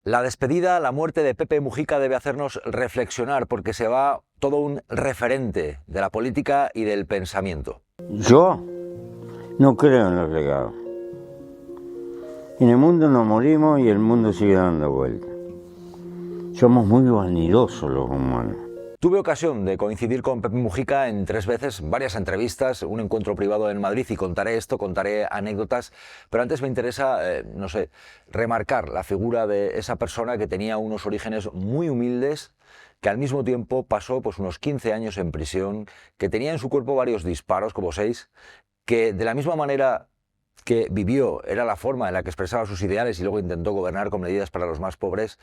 La despedida, la muerte de Pepe Mujica debe hacernos reflexionar porque se va todo un referente de la política y del pensamiento. Yo no creo en los legados. En el mundo nos morimos y el mundo sigue dando vueltas. Somos muy vanidosos los humanos. Tuve ocasión de coincidir con Pepe Mujica en 3 veces, varias entrevistas, un encuentro privado en Madrid y contaré esto, contaré anécdotas, pero antes me interesa, no sé, remarcar la figura de esa persona que tenía unos orígenes muy humildes, que al mismo tiempo pasó pues unos 15 años en prisión, que tenía en su cuerpo varios disparos, como 6, que de la misma manera que vivió, era la forma en la que expresaba sus ideales y luego intentó gobernar con medidas para los más pobres,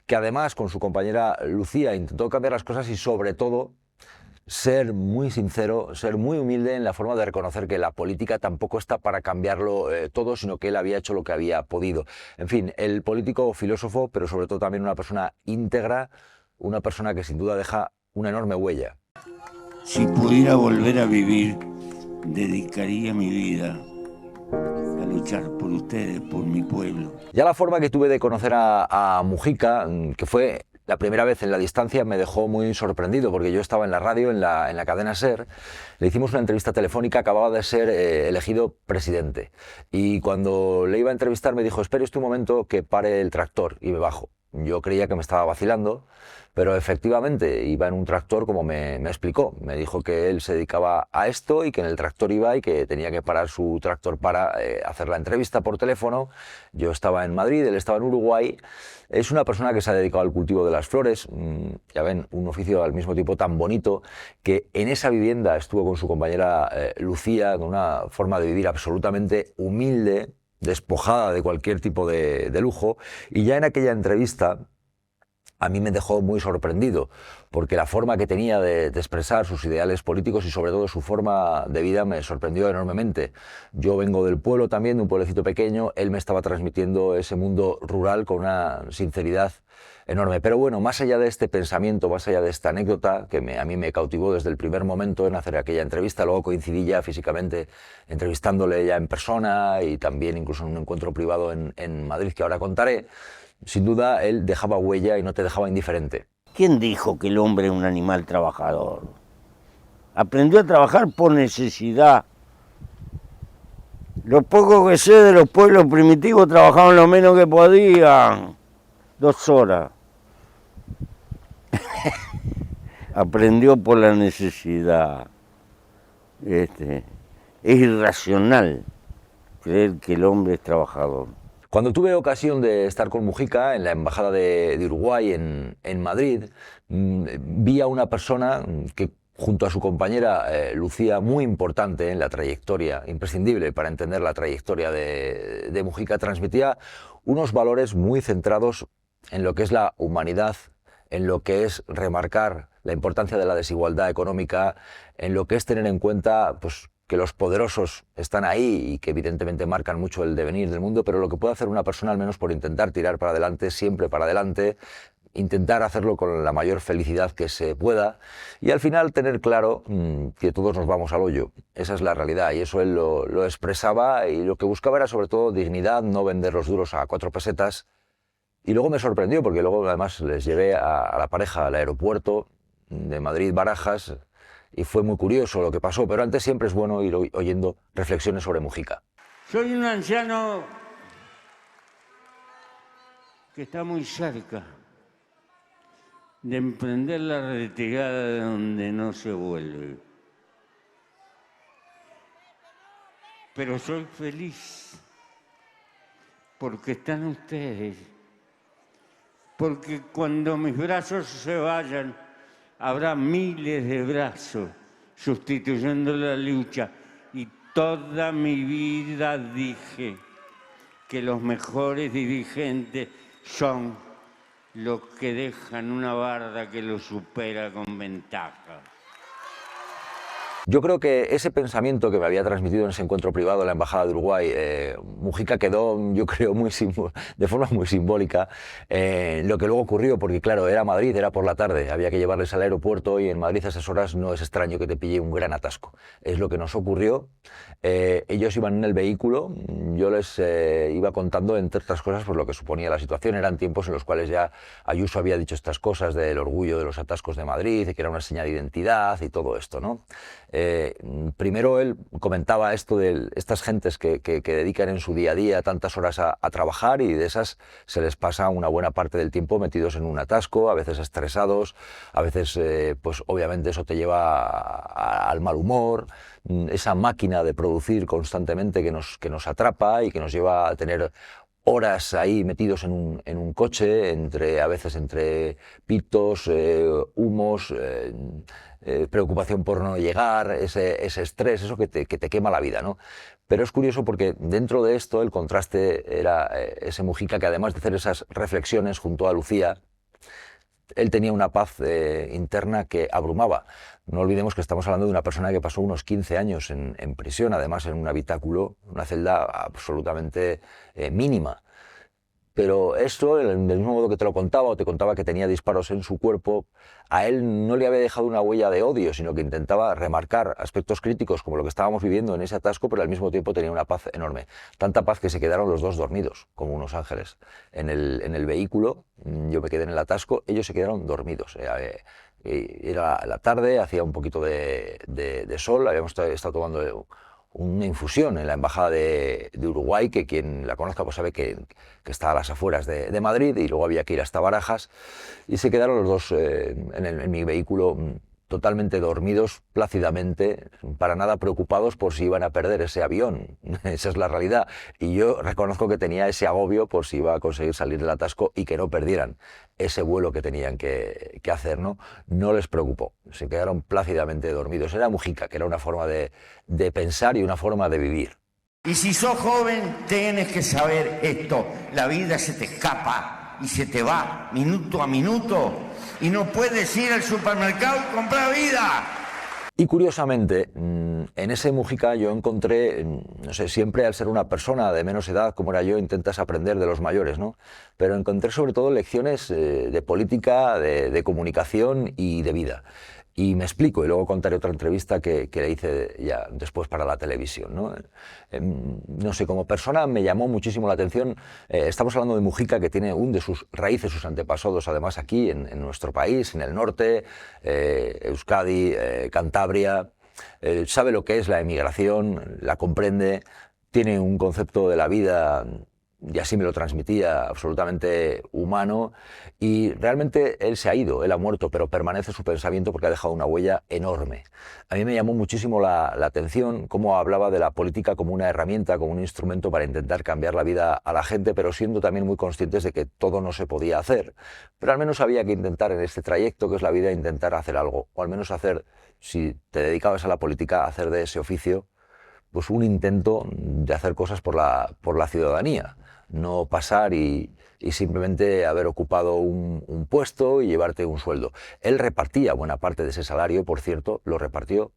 que además con su compañera Lucía intentó cambiar las cosas y sobre todo ser muy sincero, ser muy humilde en la forma de reconocer que la política tampoco está para cambiarlo todo, sino que él había hecho lo que había podido. En fin, el político filósofo, pero sobre todo también una persona íntegra, una persona que sin duda deja una enorme huella. Si pudiera volver a vivir, dedicaría mi vida a luchar por ustedes, por mi pueblo. Ya la forma que tuve de conocer a Mujica, que fue la primera vez en la distancia, me dejó muy sorprendido, porque yo estaba en la radio, en la cadena SER, le hicimos una entrevista telefónica, acababa de ser elegido presidente. Y cuando le iba a entrevistar me dijo, espere usted un momento que pare el tractor, y me bajo. Yo creía que me estaba vacilando, pero efectivamente iba en un tractor como me explicó. Me dijo que él se dedicaba a esto y que en el tractor iba y que tenía que parar su tractor para hacer la entrevista por teléfono. Yo estaba en Madrid, él estaba en Uruguay. Es una persona que se ha dedicado al cultivo de las flores, ya ven, un oficio al mismo tiempo tan bonito, que en esa vivienda estuvo con su compañera Lucía, con una forma de vivir absolutamente humilde, despojada de cualquier tipo de lujo, y ya en aquella entrevista a mí me dejó muy sorprendido, porque la forma que tenía de expresar sus ideales políticos y sobre todo su forma de vida me sorprendió enormemente. Yo vengo del pueblo también, de un pueblecito pequeño, él me estaba transmitiendo ese mundo rural con una sinceridad enorme. Pero bueno, más allá de este pensamiento, más allá de esta anécdota, que a mí me cautivó desde el primer momento en hacer aquella entrevista, luego coincidí ya físicamente entrevistándole ya en persona y también incluso en un encuentro privado en Madrid, que ahora contaré. Sin duda, él dejaba huella y no te dejaba indiferente. ¿Quién dijo que el hombre es un animal trabajador? Aprendió a trabajar por necesidad. Lo poco que sé de los pueblos primitivos trabajaban lo menos que podían. 2 horas. Aprendió por la necesidad. Es irracional creer que el hombre es trabajador. Cuando tuve ocasión de estar con Mujica en la Embajada de Uruguay en Madrid, vi a una persona que junto a su compañera Lucía, muy importante en la trayectoria, imprescindible para entender la trayectoria de Mujica, transmitía unos valores muy centrados en lo que es la humanidad, en lo que es remarcar la importancia de la desigualdad económica, en lo que es tener en cuenta pues, que los poderosos están ahí y que evidentemente marcan mucho el devenir del mundo, pero lo que puede hacer una persona, al menos por intentar tirar para adelante, siempre para adelante, intentar hacerlo con la mayor felicidad que se pueda y al final tener claro que todos nos vamos al hoyo. Esa es la realidad y eso él lo expresaba y lo que buscaba era sobre todo dignidad, no vender los duros a 4 pesetas. Y luego me sorprendió porque luego además les llevé a la pareja al aeropuerto de Madrid-Barajas y fue muy curioso lo que pasó, pero antes siempre es bueno ir oyendo reflexiones sobre Mujica. Soy un anciano que está muy cerca de emprender la retirada de donde no se vuelve. Pero soy feliz porque están ustedes. Porque cuando mis brazos se vayan, habrá miles de brazos sustituyendo la lucha. Y toda mi vida dije que los mejores dirigentes son los que dejan una barda que los supera con ventaja. Yo creo que ese pensamiento que me había transmitido en ese encuentro privado en la Embajada de Uruguay, Mujica quedó, yo creo, de forma muy simbólica lo que luego ocurrió, porque claro, era Madrid, era por la tarde, había que llevarles al aeropuerto y en Madrid a esas horas no es extraño que te pille un gran atasco. Es lo que nos ocurrió. Ellos iban en el vehículo, yo les iba contando, entre otras cosas, pues lo que suponía la situación. Eran tiempos en los cuales ya Ayuso había dicho estas cosas del orgullo de los atascos de Madrid, de que era una señal de identidad y todo esto, ¿no? Primero él comentaba esto de estas gentes que dedican en su día a día tantas horas a trabajar y de esas se les pasa una buena parte del tiempo metidos en un atasco, a veces estresados, a veces pues obviamente eso te lleva al mal humor, esa máquina de producir constantemente que nos atrapa y que nos lleva a tener horas ahí metidos en un coche, a veces entre pitos, humos, preocupación por no llegar, ese estrés, eso que te quema la vida, ¿no? Pero es curioso porque dentro de esto el contraste era ese Mujica que además de hacer esas reflexiones junto a Lucía, él tenía una paz interna que abrumaba. No olvidemos que estamos hablando de una persona que pasó unos 15 años en prisión, además en un habitáculo, una celda absolutamente mínima. Pero esto, del mismo modo que te lo contaba, o te contaba que tenía disparos en su cuerpo, a él no le había dejado una huella de odio, sino que intentaba remarcar aspectos críticos como lo que estábamos viviendo en ese atasco, pero al mismo tiempo tenía una paz enorme. Tanta paz que se quedaron los dos dormidos, como unos ángeles. En el vehículo, yo me quedé en el atasco, ellos se quedaron dormidos. Era la tarde, hacía un poquito de sol, habíamos estado tomando una infusión en la Embajada de Uruguay, que quien la conozca pues sabe que está a las afueras de Madrid, y luego había que ir hasta Barajas, y se quedaron los dos en mi vehículo totalmente dormidos, plácidamente, para nada preocupados por si iban a perder ese avión. Esa es la realidad. Y yo reconozco que tenía ese agobio por si iba a conseguir salir del atasco y que no perdieran ese vuelo que tenían que hacer, ¿no? No les preocupó. Se quedaron plácidamente dormidos. Era Mujica, que era una forma de pensar y una forma de vivir. Y si sos joven, tienes que saber esto. La vida se te escapa y se te va minuto a minuto y no puedes ir al supermercado y comprar vida. Y curiosamente, en ese Mujica yo encontré, no sé, siempre al ser una persona de menos edad como era yo, intentas aprender de los mayores, ¿no? Pero encontré sobre todo lecciones de política, de comunicación y de vida. Y me explico, y luego contaré otra entrevista que le hice ya después para la televisión, ¿no? No sé, como persona me llamó muchísimo la atención. Estamos hablando de Mujica, que tiene de sus raíces, sus antepasados, además aquí en nuestro país, en el norte, Euskadi, Cantabria. Sabe lo que es la emigración, la comprende, tiene un concepto de la vida, y así me lo transmitía, absolutamente humano, y realmente él se ha ido, él ha muerto, pero permanece su pensamiento porque ha dejado una huella enorme. A mí me llamó muchísimo la atención cómo hablaba de la política como una herramienta, como un instrumento para intentar cambiar la vida a la gente, pero siendo también muy conscientes de que todo no se podía hacer. Pero al menos había que intentar en este trayecto que es la vida, intentar hacer algo, o al menos hacer, si te dedicabas a la política, hacer de ese oficio pues un intento de hacer cosas por la ciudadanía. No pasar y simplemente haber ocupado un puesto y llevarte un sueldo. Él repartía buena parte de ese salario, por cierto, lo repartió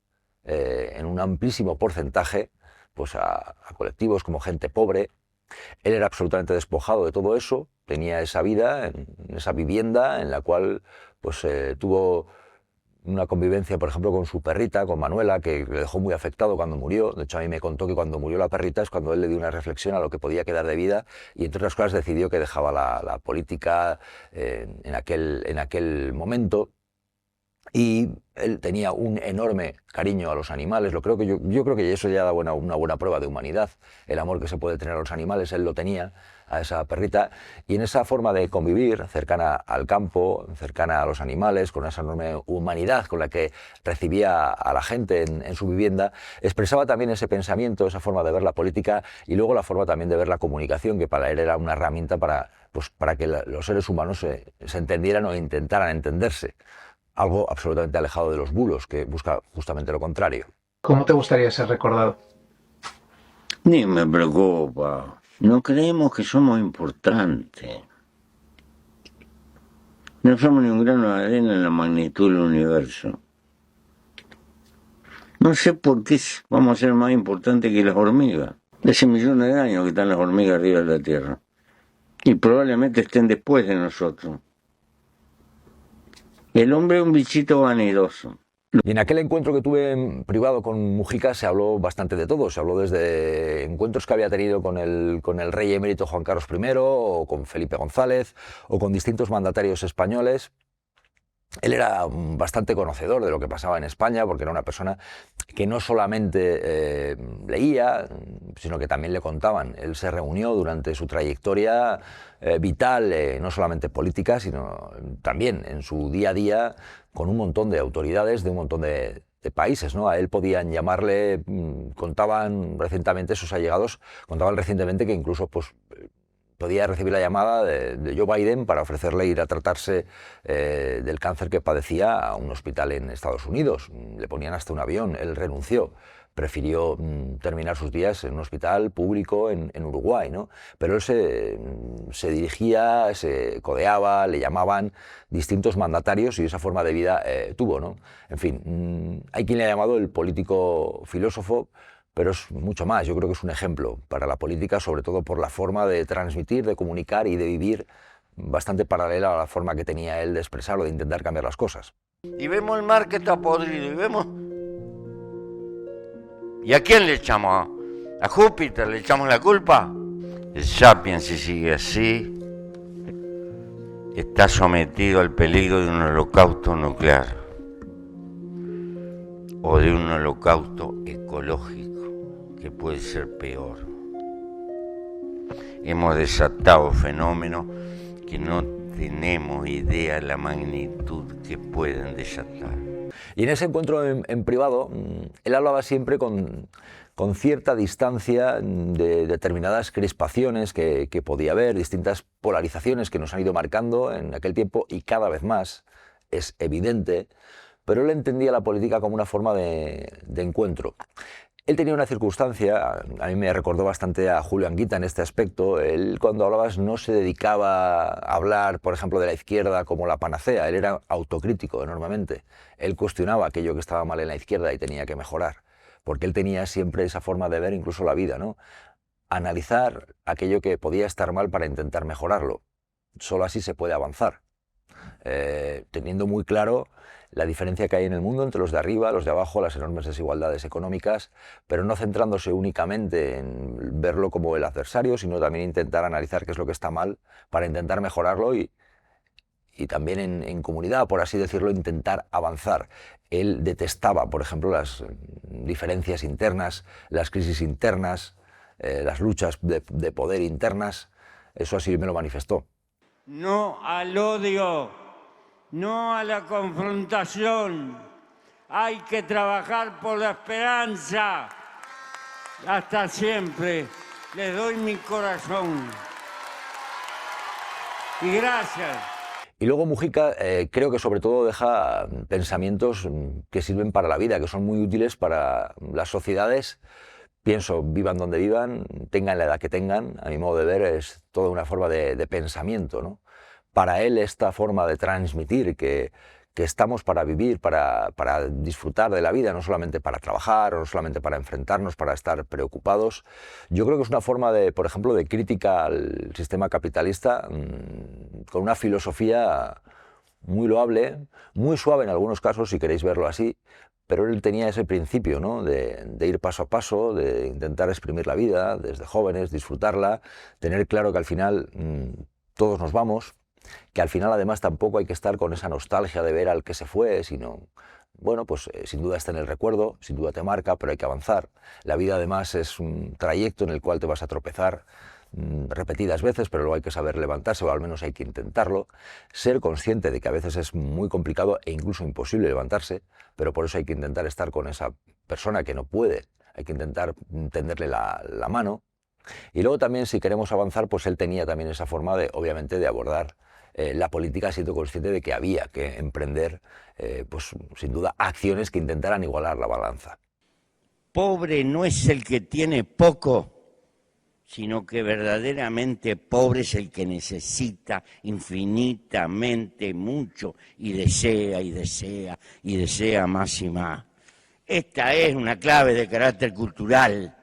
en un amplísimo porcentaje pues a colectivos como gente pobre. Él era absolutamente despojado de todo eso, tenía esa vida, en esa vivienda en la cual pues tuvo una convivencia, por ejemplo, con su perrita, con Manuela, que le dejó muy afectado cuando murió. De hecho, a mí me contó que cuando murió la perrita es cuando él le dio una reflexión a lo que podía quedar de vida y, entre otras cosas, decidió que dejaba la política en aquel momento. Y él tenía un enorme cariño a los animales. Yo creo que eso ya da una buena prueba de humanidad. El amor que se puede tener a los animales, él lo tenía a esa perrita. Y en esa forma de convivir, cercana al campo, cercana a los animales, con esa enorme humanidad con la que recibía a la gente en su vivienda, expresaba también ese pensamiento, esa forma de ver la política y luego la forma también de ver la comunicación, que para él era una herramienta para que los seres humanos se entendieran o intentaran entenderse. Algo absolutamente alejado de los bulos, que busca justamente lo contrario. ¿Cómo te gustaría ser recordado? Ni me preocupa. No creemos que somos importantes. No somos ni un grano de arena en la magnitud del universo. No sé por qué vamos a ser más importantes que las hormigas. Hace millones de años que están las hormigas arriba de la Tierra. Y probablemente estén después de nosotros. El hombre es un bichito vanidoso. Y en aquel encuentro que tuve en privado con Mujica se habló bastante de todo. Se habló desde encuentros que había tenido con el rey emérito Juan Carlos I, o con Felipe González, o con distintos mandatarios españoles. Él era bastante conocedor de lo que pasaba en España, porque era una persona que no solamente leía, sino que también le contaban. Él se reunió durante su trayectoria vital, no solamente política, sino también en su día a día, con un montón de autoridades de un montón de países, ¿no? A él podían llamarle, contaban recientemente sus allegados, contaban recientemente que incluso pues, podía recibir la llamada de Joe Biden para ofrecerle ir a tratarse del cáncer que padecía a un hospital en Estados Unidos. Le ponían hasta un avión, él renunció. Prefirió terminar sus días en un hospital público en Uruguay, ¿no? Pero él se dirigía, se codeaba, le llamaban distintos mandatarios y esa forma de vida tuvo, ¿no? En fin, hay quien le ha llamado el político filósofo, pero es mucho más. Yo creo que es un ejemplo para la política, sobre todo por la forma de transmitir, de comunicar y de vivir bastante paralela a la forma que tenía él de expresarlo, de intentar cambiar las cosas. Y vemos el mar que está podrido, y vemos... ¿Y a quién le echamos? ¿A Júpiter le echamos la culpa? El Sapiens, si sigue así, está sometido al peligro de un holocausto nuclear o de un holocausto ecológico, que puede ser peor. Hemos desatado fenómenos que no tenemos idea de la magnitud que pueden desatar. Y en ese encuentro en privado, él hablaba siempre con cierta distancia de determinadas crispaciones que podía haber, distintas polarizaciones que nos han ido marcando en aquel tiempo y cada vez más, es evidente, pero él entendía la política como una forma de encuentro. Él tenía una circunstancia, a mí me recordó bastante a Julio Anguita en este aspecto. Él, cuando hablabas, no se dedicaba a hablar, por ejemplo, de la izquierda como la panacea. Él era autocrítico enormemente. Él cuestionaba aquello que estaba mal en la izquierda y tenía que mejorar, porque él tenía siempre esa forma de ver incluso la vida, ¿no? Analizar aquello que podía estar mal para intentar mejorarlo. Solo así se puede avanzar, teniendo muy claro la diferencia que hay en el mundo entre los de arriba, los de abajo, las enormes desigualdades económicas, pero no centrándose únicamente en verlo como el adversario, sino también intentar analizar qué es lo que está mal para intentar mejorarlo y también en comunidad, por así decirlo, intentar avanzar. Él detestaba, por ejemplo, las diferencias internas, las crisis internas, las luchas de poder internas. Eso así me lo manifestó. No al odio, no a la confrontación. Hay que trabajar por la esperanza. Hasta siempre. Les doy mi corazón. Y gracias. Y luego Mujica creo que sobre todo deja pensamientos que sirven para la vida, que son muy útiles para las sociedades. Pienso, vivan donde vivan, tengan la edad que tengan, a mi modo de ver es toda una forma de pensamiento, ¿no? Para él esta forma de transmitir que estamos para vivir, para disfrutar de la vida, no solamente para trabajar, o no solamente para enfrentarnos, para estar preocupados. Yo creo que es una forma, por ejemplo, de crítica al sistema capitalista con una filosofía muy loable, muy suave en algunos casos, si queréis verlo así, pero él tenía ese principio, ¿no? de ir paso a paso, de intentar exprimir la vida desde jóvenes, disfrutarla, tener claro que al final todos nos vamos, que al final además tampoco hay que estar con esa nostalgia de ver al que se fue, sino, bueno, pues sin duda está en el recuerdo, sin duda te marca, pero hay que avanzar. La vida además es un trayecto en el cual te vas a tropezar repetidas veces, pero luego hay que saber levantarse, o al menos hay que intentarlo, ser consciente de que a veces es muy complicado e incluso imposible levantarse, pero por eso hay que intentar estar con esa persona que no puede, hay que intentar tenderle la mano. Y luego también, si queremos avanzar, pues él tenía también esa forma de, obviamente, de abordar la política, siendo consciente de que había que emprender, pues sin duda, acciones que intentaran igualar la balanza. Pobre no es el que tiene poco, sino que verdaderamente pobre es el que necesita infinitamente mucho y desea y desea y desea más y más. Esta es una clave de carácter cultural.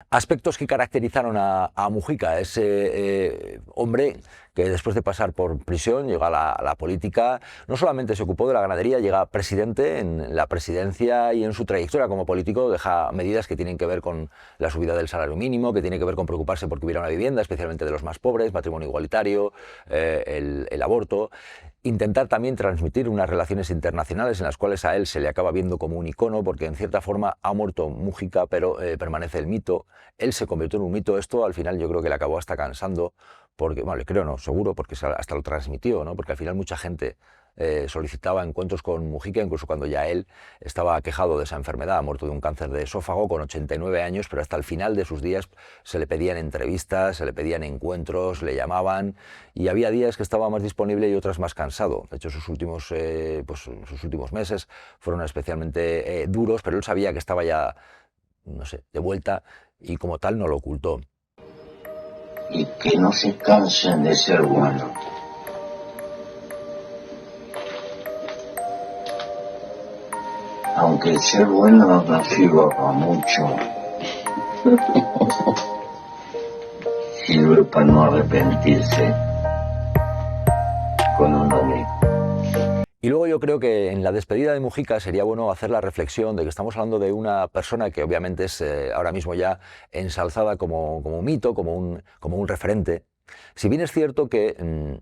Aspectos que caracterizaron a Mujica, ese hombre que después de pasar por prisión llega a la política, no solamente se ocupó de la ganadería, llega presidente en la presidencia y en su trayectoria como político deja medidas que tienen que ver con la subida del salario mínimo, que tiene que ver con preocuparse por que hubiera una vivienda, especialmente de los más pobres, matrimonio igualitario, el aborto. Intentar también transmitir unas relaciones internacionales en las cuales a él se le acaba viendo como un icono, porque en cierta forma ha muerto Mújica, pero permanece el mito. Él se convirtió en un mito. Esto al final yo creo que le acabó hasta cansando, porque, bueno, le creo no, seguro, porque hasta lo transmitió, ¿no? Porque al final mucha gente solicitaba encuentros con Mujica, incluso cuando ya él estaba aquejado de esa enfermedad, ha muerto de un cáncer de esófago con 89 años, pero hasta el final de sus días se le pedían entrevistas, se le pedían encuentros, le llamaban, y había días que estaba más disponible y otras más cansado. De hecho, sus últimos meses fueron especialmente duros, pero él sabía que estaba ya, no sé, de vuelta, y como tal no lo ocultó. Y que no se cansen de ser buenos. Aunque el ser bueno no sirva para mucho, sirve para no arrepentirse con uno mismo. Y luego yo creo que en la despedida de Mujica sería bueno hacer la reflexión de que estamos hablando de una persona que obviamente es ahora mismo ya ensalzada como un mito, como un referente. Si bien es cierto que,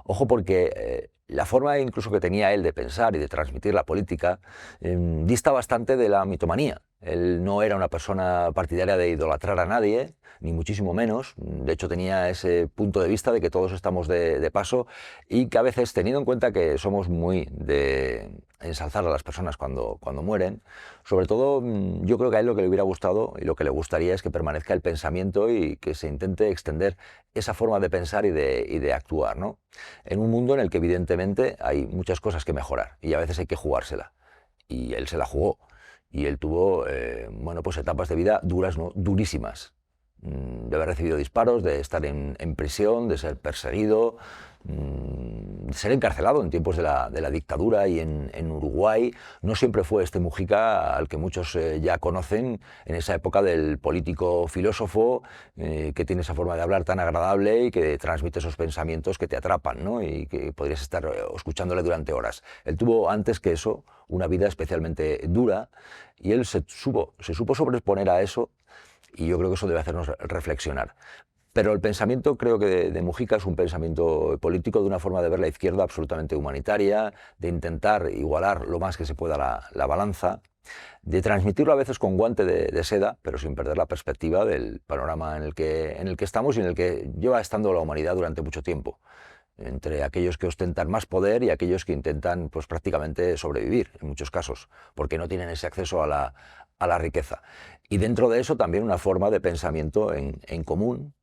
ojo, porque la forma incluso que tenía él de pensar y de transmitir la política dista bastante de la mitomanía. Él no era una persona partidaria de idolatrar a nadie, ni muchísimo menos. De hecho, tenía ese punto de vista de que todos estamos de paso y que a veces, teniendo en cuenta que somos muy de ensalzar a las personas cuando mueren, sobre todo yo creo que a él lo que le hubiera gustado y lo que le gustaría es que permanezca el pensamiento y que se intente extender esa forma de pensar y de actuar, ¿no? En un mundo en el que evidentemente hay muchas cosas que mejorar y a veces hay que jugársela. Y él se la jugó. Y él tuvo pues etapas de vida duras, ¿no? Durísimas. De haber recibido disparos, de estar en prisión, de ser perseguido, de ser encarcelado en tiempos de la dictadura y en Uruguay. No siempre fue este Mujica al que muchos ya conocen, en esa época del político filósofo que tiene esa forma de hablar tan agradable y que transmite esos pensamientos que te atrapan, ¿no? Y que podrías estar escuchándole durante horas. Él tuvo antes que eso una vida especialmente dura y él se supo sobreponer a eso y yo creo que eso debe hacernos reflexionar. Pero el pensamiento creo que de Mujica es un pensamiento político de una forma de ver la izquierda absolutamente humanitaria, de intentar igualar lo más que se pueda la balanza, de transmitirlo a veces con guante de seda, pero sin perder la perspectiva del panorama en el que estamos y en el que lleva estando la humanidad durante mucho tiempo, entre aquellos que ostentan más poder y aquellos que intentan pues, prácticamente sobrevivir, en muchos casos, porque no tienen ese acceso a la riqueza. Y dentro de eso también una forma de pensamiento en común,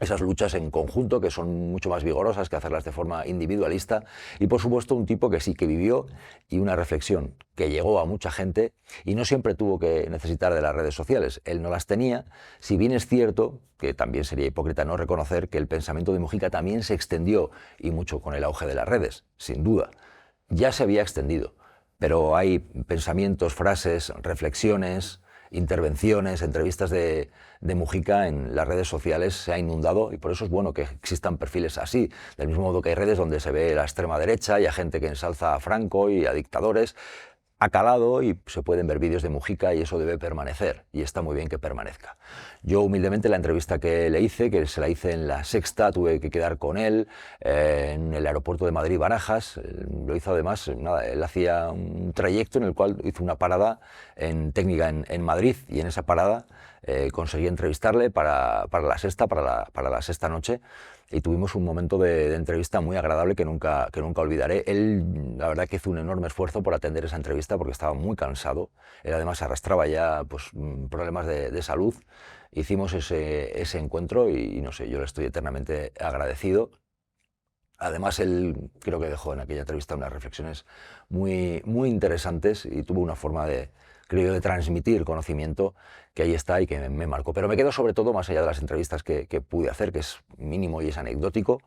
esas luchas en conjunto que son mucho más vigorosas que hacerlas de forma individualista y por supuesto un tipo que sí que vivió y una reflexión que llegó a mucha gente y no siempre tuvo que necesitar de las redes sociales, él no las tenía, si bien es cierto que también sería hipócrita no reconocer que el pensamiento de Mujica también se extendió y mucho con el auge de las redes, sin duda, ya se había extendido, pero hay pensamientos, frases, reflexiones, intervenciones, entrevistas de Mujica en las redes sociales se ha inundado y por eso es bueno que existan perfiles así, del mismo modo que hay redes donde se ve la extrema derecha y a gente que ensalza a Franco y a dictadores, ha calado y se pueden ver vídeos de Mujica y eso debe permanecer y está muy bien que permanezca. Yo humildemente la entrevista que le hice, que se la hice en La Sexta, tuve que quedar con él en el aeropuerto de Madrid-Barajas, lo hizo además, él hacía un trayecto en el cual hizo una parada en técnica en Madrid y en esa parada conseguí entrevistarle para La Sexta, para la sexta noche y tuvimos un momento de entrevista muy agradable que nunca olvidaré. Él, la verdad, que hizo un enorme esfuerzo por atender esa entrevista porque estaba muy cansado. Él además arrastraba ya pues, problemas de salud. Hicimos ese encuentro y no sé, yo le estoy eternamente agradecido. Además, él creo que dejó en aquella entrevista unas reflexiones muy interesantes y tuvo una forma creo yo, de transmitir conocimiento que ahí está y que me marcó. Pero me quedo sobre todo, más allá de las entrevistas que pude hacer, que es mínimo y es anecdótico,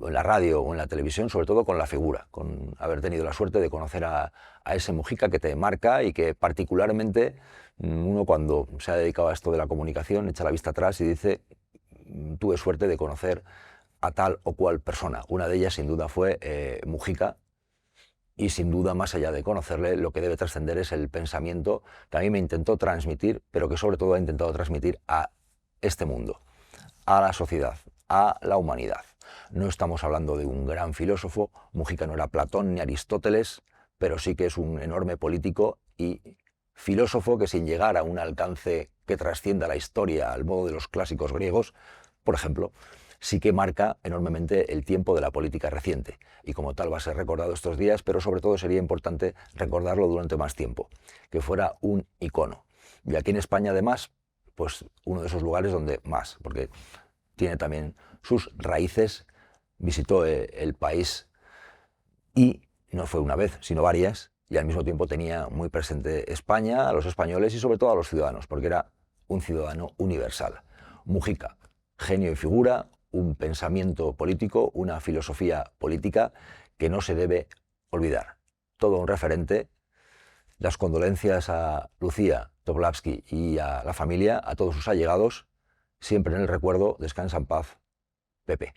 en la radio o en la televisión, sobre todo con la figura, con haber tenido la suerte de conocer a ese Mujica que te marca y que particularmente uno cuando se ha dedicado a esto de la comunicación echa la vista atrás y dice, tuve suerte de conocer a tal o cual persona. Una de ellas sin duda fue Mujica, y sin duda, más allá de conocerle, lo que debe trascender es el pensamiento que a mí me intentó transmitir, pero que sobre todo ha intentado transmitir a este mundo, a la sociedad, a la humanidad. No estamos hablando de un gran filósofo, Mujica no era Platón ni Aristóteles, pero sí que es un enorme político y filósofo que, sin llegar a un alcance que trascienda la historia al modo de los clásicos griegos, por ejemplo, sí que marca enormemente el tiempo de la política reciente, y como tal va a ser recordado estos días, pero sobre todo sería importante recordarlo durante más tiempo, que fuera un icono. Y aquí en España, además, pues uno de esos lugares donde más, porque tiene también sus raíces, visitó el país y no fue una vez, sino varias, y al mismo tiempo tenía muy presente España, a los españoles y sobre todo a los ciudadanos, porque era un ciudadano universal. Mujica, genio y figura, un pensamiento político, una filosofía política que no se debe olvidar. Todo un referente. Las condolencias a Lucía Toplavsky y a la familia, a todos sus allegados, siempre en el recuerdo. Descansa en paz, Pepe.